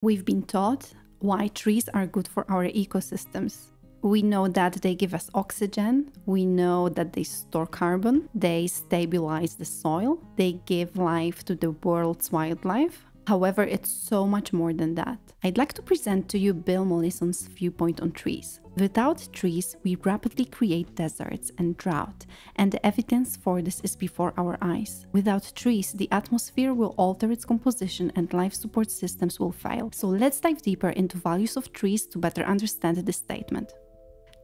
We've been taught why trees are good for our ecosystems. We know that they give us oxygen, we know that they store carbon, they stabilize the soil, they give life to the world's wildlife. However, it's so much more than that. I'd like to present to you Bill Mollison's viewpoint on trees. Without trees, we rapidly create deserts and drought, and the evidence for this is before our eyes. Without trees, the atmosphere will alter its composition and life support systems will fail. So let's dive deeper into values of trees to better understand this statement.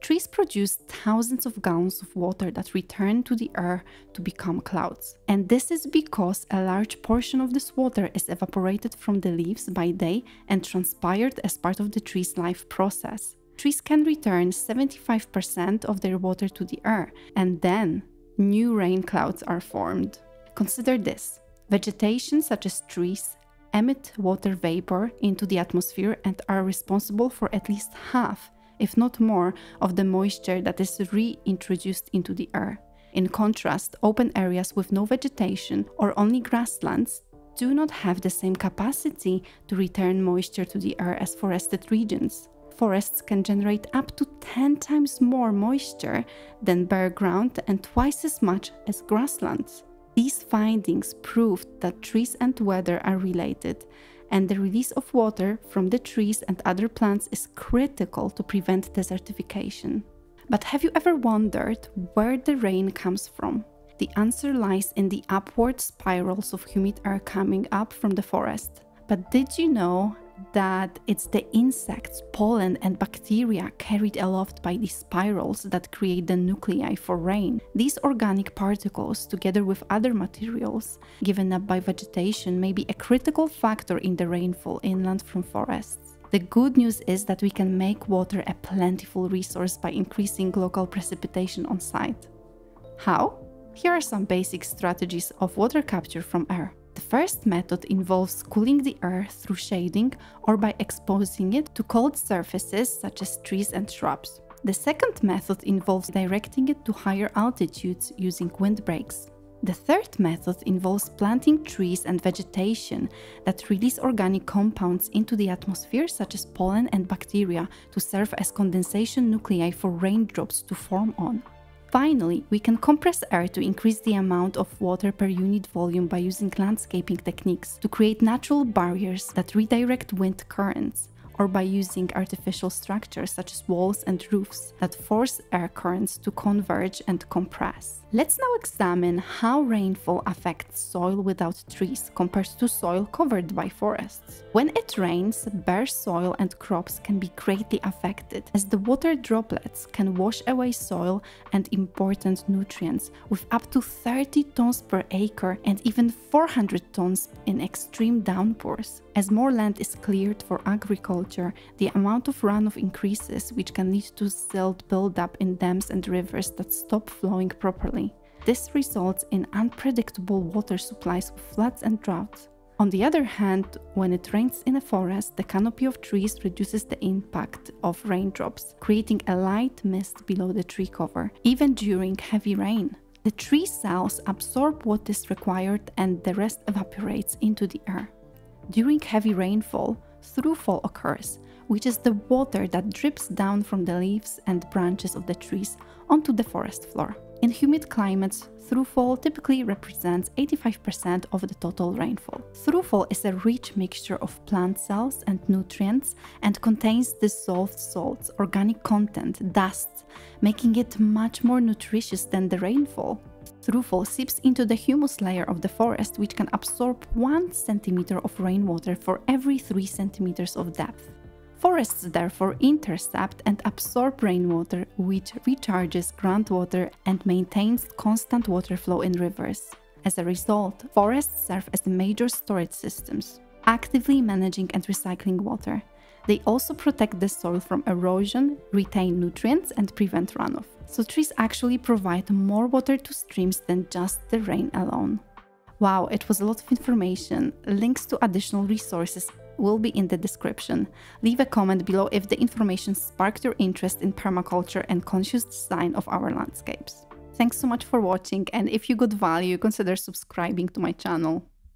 Trees produce thousands of gallons of water that return to the air to become clouds. And this is because a large portion of this water is evaporated from the leaves by day and transpired as part of the tree's life process. Trees can return 75% of their water to the air, and then new rain clouds are formed. Consider this: vegetation such as trees emit water vapor into the atmosphere and are responsible for at least half, if not more, of the moisture that is reintroduced into the air. In contrast, open areas with no vegetation or only grasslands do not have the same capacity to return moisture to the air as forested regions. Forests can generate up to 10 times more moisture than bare ground and twice as much as grasslands. These findings proved that trees and weather are related, and the release of water from the trees and other plants is critical to prevent desertification. But have you ever wondered where the rain comes from? The answer lies in the upward spirals of humid air coming up from the forest. But did you know that it's the insects, pollen and bacteria carried aloft by these spirals that create the nuclei for rain? These organic particles, together with other materials given up by vegetation, may be a critical factor in the rainfall inland from forests. The good news is that we can make water a plentiful resource by increasing local precipitation on site. How? Here are some basic strategies of water capture from air. The first method involves cooling the air through shading or by exposing it to cold surfaces such as trees and shrubs. The second method involves directing it to higher altitudes using windbreaks. The third method involves planting trees and vegetation that release organic compounds into the atmosphere such as pollen and bacteria to serve as condensation nuclei for raindrops to form on. Finally, we can compress air to increase the amount of water per unit volume by using landscaping techniques to create natural barriers that redirect wind currents, or by using artificial structures such as walls and roofs that force air currents to converge and compress. Let's now examine how rainfall affects soil without trees compared to soil covered by forests. When it rains, bare soil and crops can be greatly affected, as the water droplets can wash away soil and important nutrients with up to 30 tons per acre and even 400 tons in extreme downpours. As more land is cleared for agriculture, the amount of runoff increases, which can lead to silt buildup in dams and rivers that stop flowing properly. This results in unpredictable water supplies with floods and droughts. On the other hand, when it rains in a forest, the canopy of trees reduces the impact of raindrops, creating a light mist below the tree cover, even during heavy rain. The tree cells absorb what is required and the rest evaporates into the air. During heavy rainfall, throughfall occurs, which is the water that drips down from the leaves and branches of the trees onto the forest floor. In humid climates, throughfall typically represents 85% of the total rainfall. Throughfall is a rich mixture of plant cells and nutrients and contains dissolved salts, organic content, dust, making it much more nutritious than the rainfall. Throughfall seeps into the humus layer of the forest, which can absorb 1 centimeter of rainwater for every 3 centimeters of depth. Forests therefore intercept and absorb rainwater, which recharges groundwater and maintains constant water flow in rivers. As a result, forests serve as the major storage systems, actively managing and recycling water. They also protect the soil from erosion, retain nutrients, and prevent runoff. So trees actually provide more water to streams than just the rain alone. Wow, it was a lot of information. Links to additional resources will be in the description. Leave a comment below if the information sparked your interest in permaculture and conscious design of our landscapes. Thanks so much for watching, and if you got value, consider subscribing to my channel.